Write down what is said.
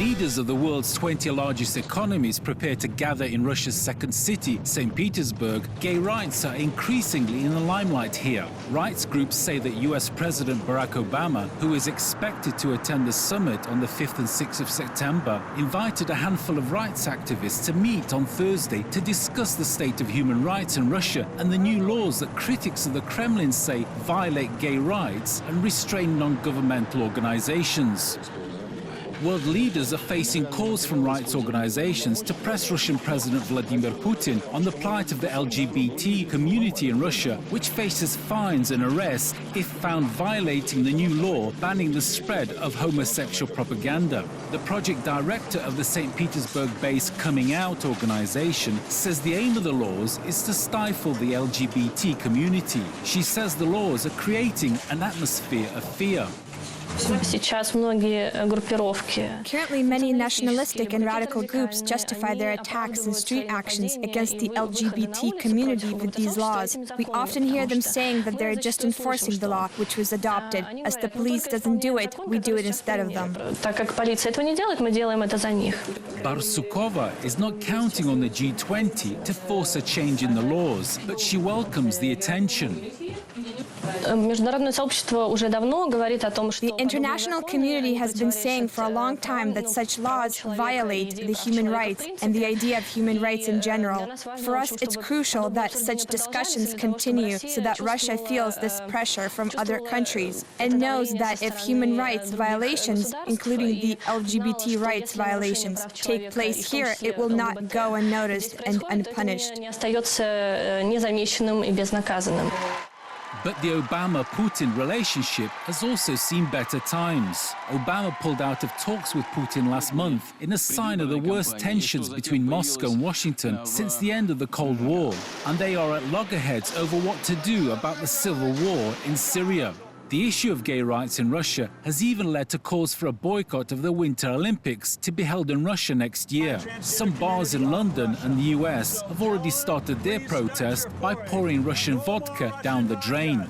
leaders of the world's 20 largest economies prepare to gather in Russia's second city, St. Petersburg, gay rights are increasingly in the limelight here. Rights groups say that US President Barack Obama, who is expected to attend the summit on the 5th and 6th of September, invited a handful of rights activists to meet on Thursday to discuss the state of human rights in Russia and the new laws that critics of the Kremlin say violate gay rights and restrain non-governmental organizations. World leaders are facing calls from rights organizations to press Russian President Vladimir Putin on the plight of the LGBT community in Russia, which faces fines and arrests if found violating the new law banning the spread of homosexual propaganda. The project director of the St. Petersburg-based Coming Out organization says the aim of the laws is to stifle the LGBT community. She says the laws are creating an atmosphere of fear. Currently, many nationalistic and radical groups justify their attacks and street actions against the LGBT community with these laws. We often hear them saying that they're just enforcing the law, which was adopted. As the police doesn't do it, we do it instead of them. Barsukova is not counting on the G20 to force a change in the laws, but she welcomes the attention. The international community has been saying for a long time that such laws violate the human rights and the idea of human rights in general. For us, it's crucial that such discussions continue so that Russia feels this pressure from other countries and knows that if human rights violations, including the LGBT rights violations, take place here, it will not go unnoticed and unpunished. But the Obama-Putin relationship has also seen better times. Obama pulled out of talks with Putin last month in a sign of the worst tensions between Moscow and Washington since the end of the Cold War. And they are at loggerheads over what to do about the civil war in Syria. The issue of gay rights in Russia has even led to calls for a boycott of the Winter Olympics to be held in Russia next year. Some bars in London and the US have already started their protest by pouring Russian vodka down the drain.